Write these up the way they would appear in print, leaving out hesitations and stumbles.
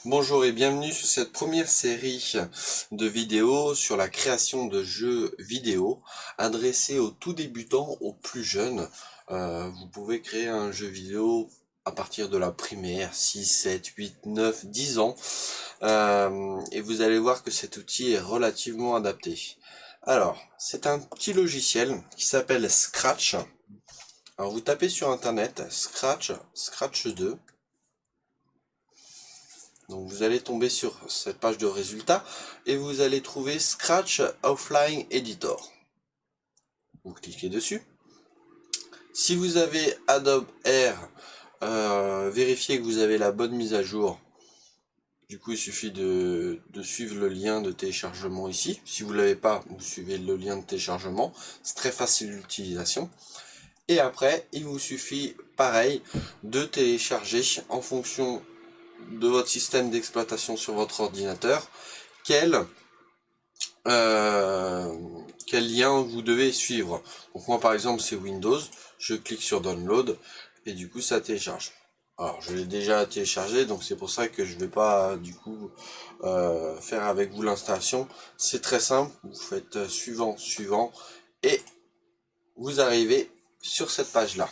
Bonjour et bienvenue sur cette première série de vidéos sur la création de jeux vidéo adressés aux tout débutants, aux plus jeunes. Vous pouvez créer un jeu vidéo à partir de la primaire, 6, 7, 8, 9, 10 ans. Et vous allez voir que cet outil est relativement adapté. Alors, c'est un petit logiciel qui s'appelle Scratch. Alors vous tapez sur internet Scratch 2. Donc vous allez tomber sur cette page de résultats et vous allez trouver Scratch Offline Editor. Vous cliquez dessus. Si vous avez Adobe Air, vérifiez que vous avez la bonne mise à jour. Du coup, il suffit de suivre le lien de téléchargement ici. Si vous ne l'avez pas, vous suivez le lien de téléchargement. C'est très facile d'utilisation. Et après, il vous suffit, pareil, de télécharger en fonction de votre système d'exploitation sur votre ordinateur, quel lien vous devez suivre. Donc moi par exemple c'est Windows, je clique sur Download et du coup ça télécharge. Alors je l'ai déjà téléchargé, donc c'est pour ça que je vais pas du coup faire avec vous l'installation. C'est très simple, vous faites suivant et vous arrivez sur cette page là.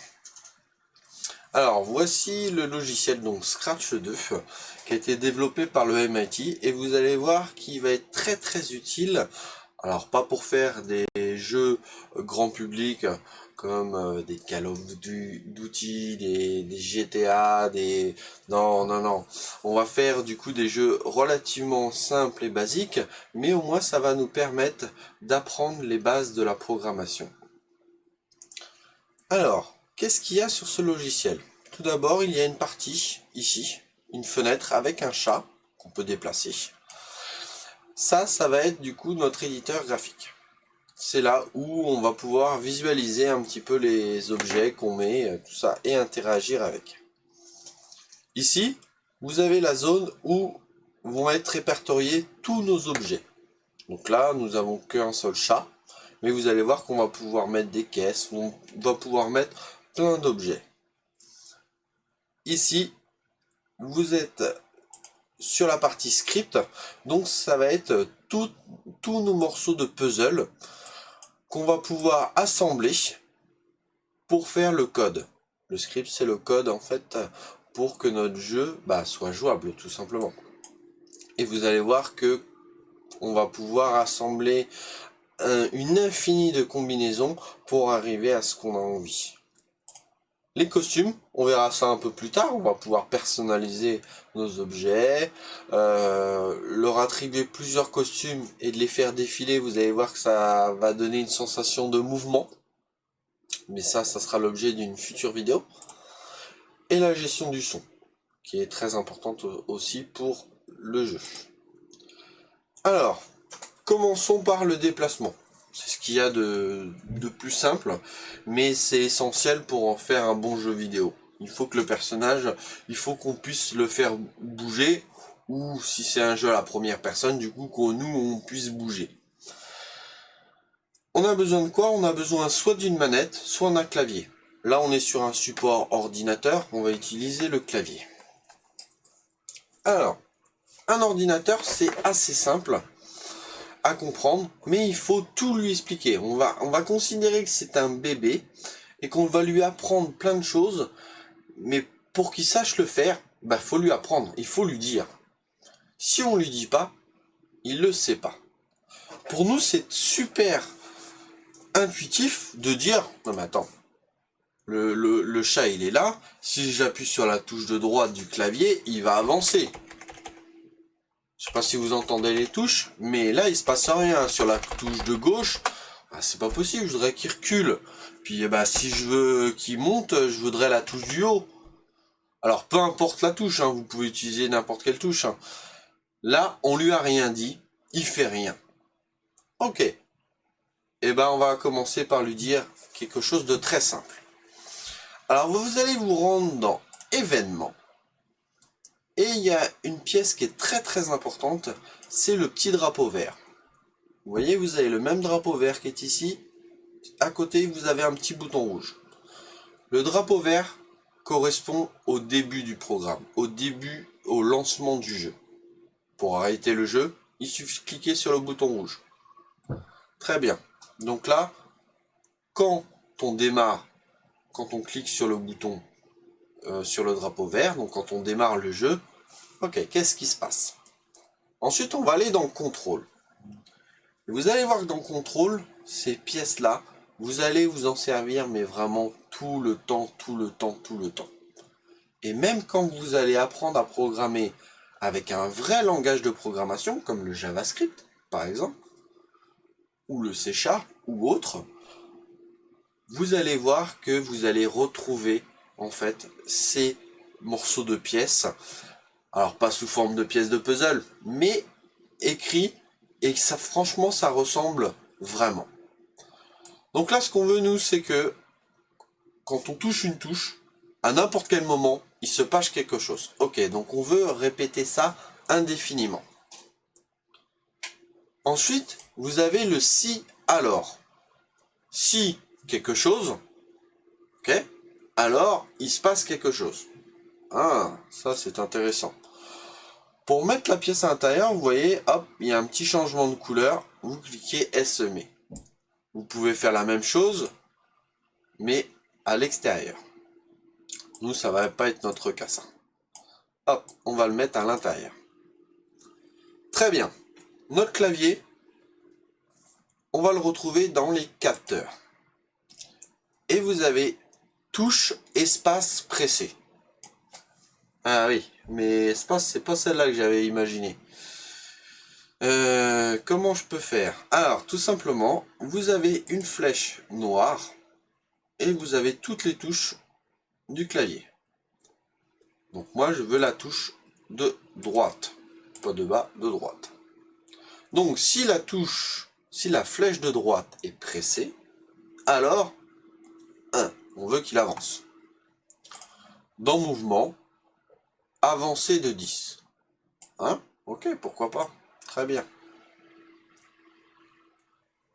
Alors voici le logiciel donc Scratch 2 qui a été développé par le MIT et vous allez voir qu'il va être très utile. Alors pas pour faire des jeux grand public comme des Call of Duty, des GTA, Non. On va faire du coup des jeux relativement simples et basiques, mais au moins ça va nous permettre d'apprendre les bases de la programmation. Alors, qu'est-ce qu'il y a sur ce logiciel? Tout d'abord, il y a une partie, ici, une fenêtre avec un chat qu'on peut déplacer. Ça va être du coup notre éditeur graphique. C'est là où on va pouvoir visualiser un petit peu les objets qu'on met, tout ça, et interagir avec. Ici, vous avez la zone où vont être répertoriés tous nos objets. Donc là, nous avons qu'un seul chat, mais vous allez voir qu'on va pouvoir mettre des caisses, on va pouvoir mettre plein d'objets. Ici, vous êtes sur la partie script, donc ça va être tous nos morceaux de puzzle qu'on va pouvoir assembler pour faire le code. Le script, c'est le code en fait pour que notre jeu soit jouable tout simplement. Et vous allez voir que on va pouvoir assembler une infinie de combinaisons pour arriver à ce qu'on a envie. Les costumes, on verra ça un peu plus tard, on va pouvoir personnaliser nos objets, leur attribuer plusieurs costumes et de les faire défiler, vous allez voir que ça va donner une sensation de mouvement. Mais ça sera l'objet d'une future vidéo. Et la gestion du son, qui est très importante aussi pour le jeu. Alors, commençons par le déplacement. C'est ce qu'il y a de plus simple, mais c'est essentiel pour en faire un bon jeu vidéo. Il faut que le personnage, il faut qu'on puisse le faire bouger, ou si c'est un jeu à la première personne, du coup on puisse bouger. On a besoin de quoi? On a besoin soit d'une manette, soit d'un clavier. Là on est sur un support ordinateur, on va utiliser le clavier. Alors, un ordinateur c'est assez simple à comprendre, mais il faut tout lui expliquer. On va considérer que c'est un bébé et qu'on va lui apprendre plein de choses, mais pour qu'il sache le faire, faut lui apprendre, il faut lui dire. Si on lui dit pas, il le sait pas. Pour nous, c'est super intuitif de dire, non mais attends, le chat il est là, si j'appuie sur la touche de droite du clavier, il va avancer. Je sais pas si vous entendez les touches, mais là il se passe rien. Sur la touche de gauche, c'est pas possible, je voudrais qu'il recule. Puis si je veux qu'il monte, je voudrais la touche du haut. Alors peu importe la touche, vous pouvez utiliser n'importe quelle touche. Là, on lui a rien dit, il fait rien. Ok. On va commencer par lui dire quelque chose de très simple. Alors vous allez vous rendre dans événements. Et il y a une pièce qui est très importante, c'est le petit drapeau vert. Vous voyez, vous avez le même drapeau vert qui est ici. À côté, vous avez un petit bouton rouge. Le drapeau vert correspond au début du programme, au lancement du jeu. pour arrêter le jeu, il suffit de cliquer sur le bouton rouge. Très bien. Donc là, quand on démarre, quand on clique sur le bouton, sur le drapeau vert, donc quand on démarre le jeu, ok, qu'est-ce qui se passe? Ensuite, on va aller dans contrôle. Vous allez voir que dans contrôle, ces pièces-là, vous allez vous en servir, mais vraiment tout le temps, tout le temps, tout le temps. Et même quand vous allez apprendre à programmer avec un vrai langage de programmation, comme le JavaScript, par exemple, ou le C# ou autre, vous allez voir que vous allez retrouver, en fait, ces morceaux de pièces. Alors, pas sous forme de pièces de puzzle, mais écrits, et ça, franchement, ça ressemble vraiment. Donc là, ce qu'on veut, nous, c'est que quand on touche une touche, à n'importe quel moment, il se passe quelque chose. Ok, donc on veut répéter ça indéfiniment. Ensuite, vous avez le si alors. Si quelque chose, ok, alors il se passe quelque chose. Ah, ça c'est intéressant. Pour mettre la pièce à l'intérieur, vous voyez, hop, il y a un petit changement de couleur. Vous cliquez SME. Vous pouvez faire la même chose, mais à l'extérieur. Nous, ça va pas être notre cas, ça. Hop, on va le mettre à l'intérieur. Très bien. Notre clavier, on va le retrouver dans les capteurs. Et vous avez touche espace pressé. Ah oui, mais espace, c'est pas celle-là que j'avais imaginé. Comment je peux faire? Alors, tout simplement, vous avez une flèche noire et vous avez toutes les touches du clavier. Donc moi, je veux la touche de droite. Pas de bas, de droite. Donc, si la flèche de droite est pressée, alors, 1, on veut qu'il avance. Dans mouvement, avancer de 10. Hein? Ok, pourquoi pas. Très bien.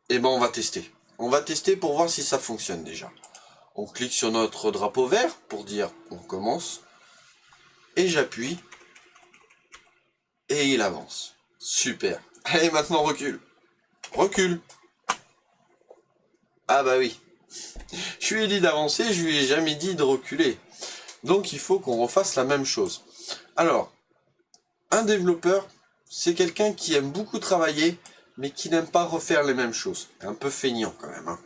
Et ben, on va tester. On va tester pour voir si ça fonctionne déjà. On clique sur notre drapeau vert pour dire on commence. Et j'appuie. Et il avance. Super. Allez, maintenant recule. Recule. Ah bah oui. Je lui ai dit d'avancer, je lui ai jamais dit de reculer. Donc il faut qu'on refasse la même chose. Alors, un développeur, c'est quelqu'un qui aime beaucoup travailler, mais qui n'aime pas refaire les mêmes choses. Un peu feignant quand même. Hein.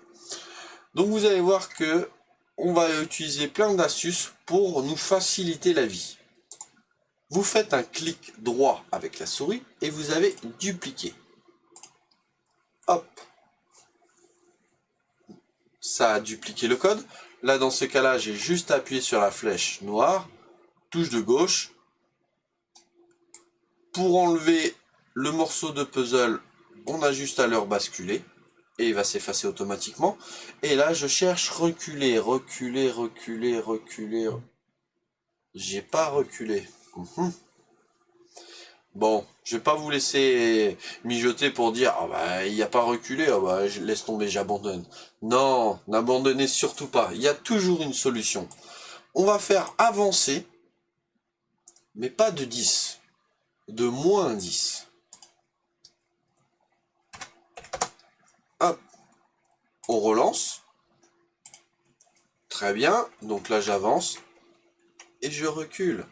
Donc vous allez voir que on va utiliser plein d'astuces pour nous faciliter la vie. Vous faites un clic droit avec la souris et vous avez dupliqué. Hop. Ça a dupliqué le code. Là, dans ce cas-là, j'ai juste appuyé sur la flèche noire, touche de gauche. Pour enlever le morceau de puzzle, on a juste à le basculer. Et il va s'effacer automatiquement. Et là, je cherche reculer, reculer, reculer, reculer. J'ai pas reculé. Bon, je vais pas vous laisser mijoter pour dire ah bah il n'y a pas reculé, ah bah je laisse tomber, j'abandonne. Non, n'abandonnez surtout pas. Il y a toujours une solution. On va faire avancer, mais pas de 10, de moins 10. Hop, on relance. Très bien, donc là j'avance et je recule.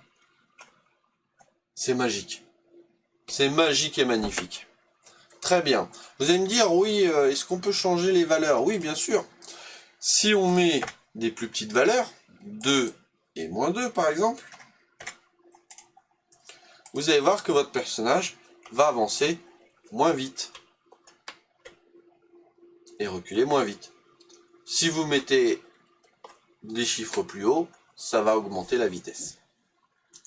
C'est magique. C'est magique et magnifique. Très bien. Vous allez me dire, oui, est-ce qu'on peut changer les valeurs? Oui, bien sûr. Si on met des plus petites valeurs, 2 et moins 2 par exemple, vous allez voir que votre personnage va avancer moins vite et reculer moins vite. Si vous mettez des chiffres plus hauts, ça va augmenter la vitesse.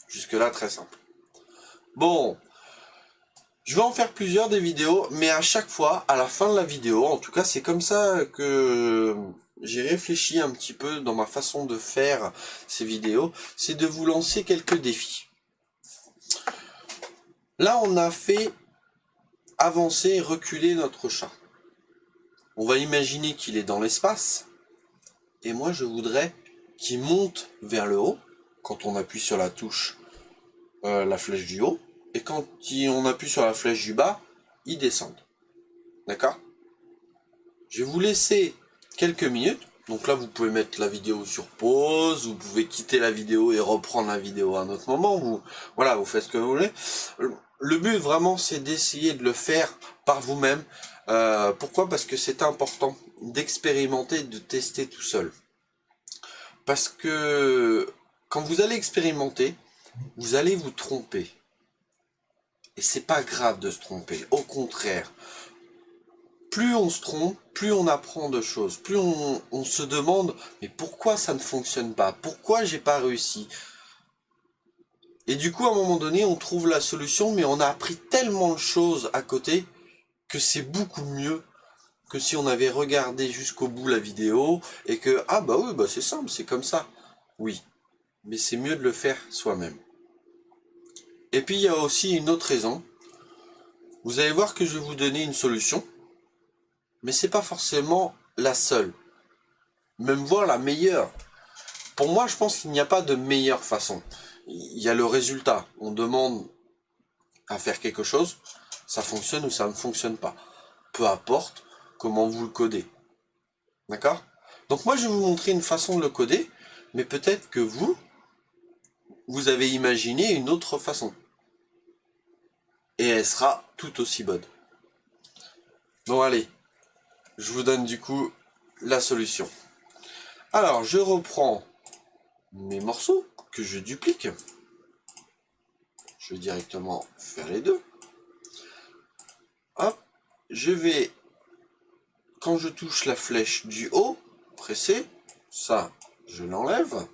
Jusque-là, très simple. Bon, je vais en faire plusieurs des vidéos, mais à chaque fois, à la fin de la vidéo, en tout cas c'est comme ça que j'ai réfléchi un petit peu dans ma façon de faire ces vidéos, c'est de vous lancer quelques défis. Là, on a fait avancer et reculer notre chat. On va imaginer qu'il est dans l'espace, et moi je voudrais qu'il monte vers le haut, quand on appuie sur la touche, la flèche du haut, et quand on appuie sur la flèche du bas, ils descendent. D'accord? Je vais vous laisser quelques minutes. Donc là, vous pouvez mettre la vidéo sur pause, vous pouvez quitter la vidéo et reprendre la vidéo à un autre moment. Voilà, vous faites ce que vous voulez. Le but, vraiment, c'est d'essayer de le faire par vous-même. Pourquoi? Parce que c'est important d'expérimenter, de tester tout seul. Parce que quand vous allez expérimenter, vous allez vous tromper. Et c'est pas grave de se tromper. Au contraire, plus on se trompe, plus on apprend de choses, plus on se demande mais pourquoi ça ne fonctionne pas, pourquoi j'ai pas réussi. Et du coup à un moment donné on trouve la solution, mais on a appris tellement de choses à côté que c'est beaucoup mieux que si on avait regardé jusqu'au bout la vidéo et que ah bah oui bah c'est simple, c'est comme ça. Oui, mais c'est mieux de le faire soi-même. Et puis il y a aussi une autre raison. Vous allez voir que je vais vous donner une solution, mais c'est pas forcément la seule, même voire la meilleure. Pour moi, je pense qu'il n'y a pas de meilleure façon. Il y a le résultat. On demande à faire quelque chose, ça fonctionne ou ça ne fonctionne pas. Peu importe comment vous le codez. D'accord? Donc moi, je vais vous montrer une façon de le coder, mais peut-être que vous avez imaginé une autre façon. Et elle sera tout aussi bonne. Bon, allez, je vous donne du coup la solution. Alors, je reprends mes morceaux que je duplique. Je vais directement faire les deux. Hop, je vais, quand je touche la flèche du haut, presser, ça, je l'enlève.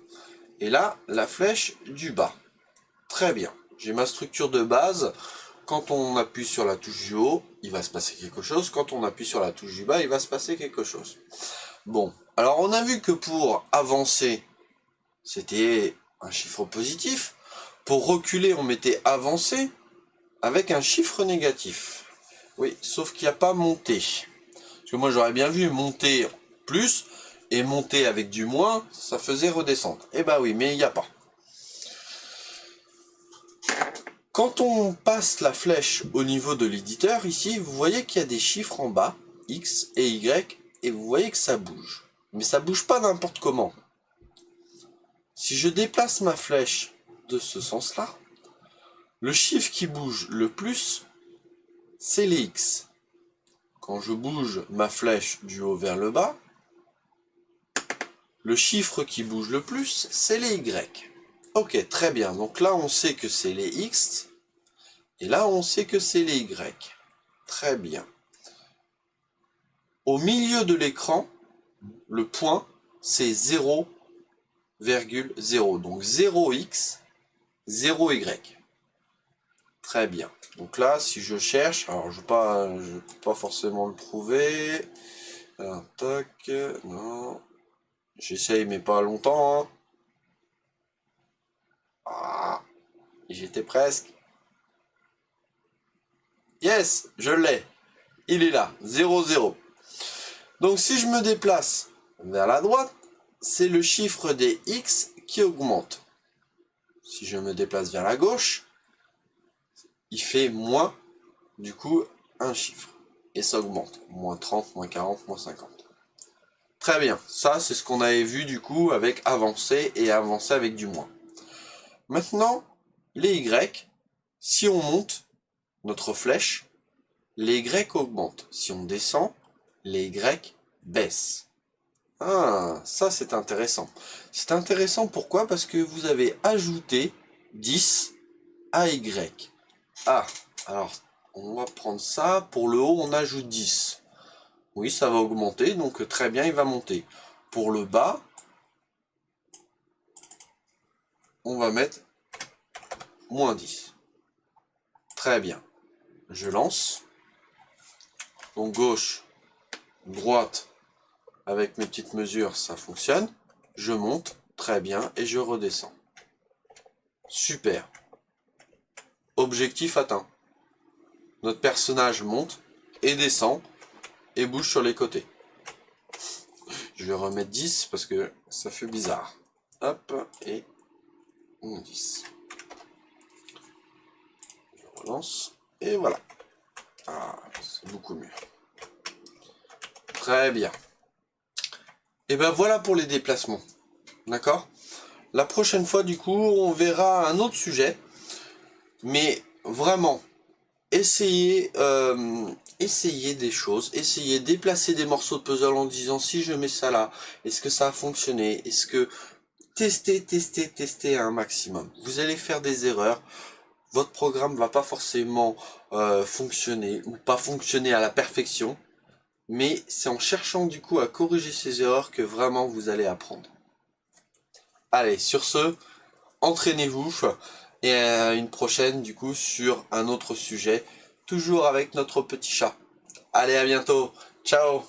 Et là, la flèche du bas. Très bien. J'ai ma structure de base. Quand on appuie sur la touche du haut, il va se passer quelque chose. Quand on appuie sur la touche du bas, il va se passer quelque chose. Bon, alors on a vu que pour avancer, c'était un chiffre positif. Pour reculer, on mettait avancer avec un chiffre négatif. Oui, sauf qu'il n'y a pas monter. Parce que moi j'aurais bien vu monter plus et monter avec du moins, ça faisait redescendre. Eh ben oui, mais il n'y a pas. Quand on passe la flèche au niveau de l'éditeur, ici, vous voyez qu'il y a des chiffres en bas, X et Y, et vous voyez que ça bouge. Mais ça bouge pas n'importe comment. Si je déplace ma flèche de ce sens-là, le chiffre qui bouge le plus, c'est les X. Quand je bouge ma flèche du haut vers le bas, le chiffre qui bouge le plus, c'est les Y. Ok, très bien. Donc là, on sait que c'est les X. Et là, on sait que c'est les Y. Très bien. Au milieu de l'écran, le point, c'est 0,0. Donc 0x, 0y. Très bien. Donc là, si je cherche, alors je ne peux pas forcément le trouver. Alors, tac, non. J'essaye, mais pas longtemps. Hein. Ah, j'étais presque. Yes, je l'ai. Il est là, 0, 0. Donc si je me déplace vers la droite, c'est le chiffre des X qui augmente. Si je me déplace vers la gauche, il fait moins, du coup, un chiffre. Et ça augmente. Moins 30, moins 40, moins 50. Très bien. Ça, c'est ce qu'on avait vu, du coup, avec avancer et avancer avec du moins. Maintenant, les Y, si on monte notre flèche, les Y augmentent. Si on descend, les Y baissent. Ah, ça c'est intéressant. C'est intéressant pourquoi? Parce que vous avez ajouté 10 à Y. Ah, alors on va prendre ça. Pour le haut, on ajoute 10. Oui, ça va augmenter, donc très bien, il va monter. Pour le bas, on va mettre moins 10. Très bien. Je lance. Donc gauche, droite, avec mes petites mesures, ça fonctionne. Je monte, très bien, et je redescends. Super. Objectif atteint. Notre personnage monte et descend et bouge sur les côtés. Je vais remettre 10 parce que ça fait bizarre. Hop, et 10. Je relance. Et voilà. Ah, c'est beaucoup mieux. Très bien. Et ben voilà pour les déplacements. D'accord? La prochaine fois, du coup, on verra un autre sujet. Mais vraiment, essayez, essayez des choses. Essayez de déplacer des morceaux de puzzle en disant si je mets ça là, est-ce que ça a fonctionné? Est-ce que... Testez un maximum. Vous allez faire des erreurs. Votre programme va pas forcément fonctionner ou pas fonctionner à la perfection. Mais c'est en cherchant du coup à corriger ces erreurs que vraiment vous allez apprendre. Allez, sur ce, entraînez-vous et à une prochaine du coup sur un autre sujet, toujours avec notre petit chat. Allez, à bientôt. Ciao.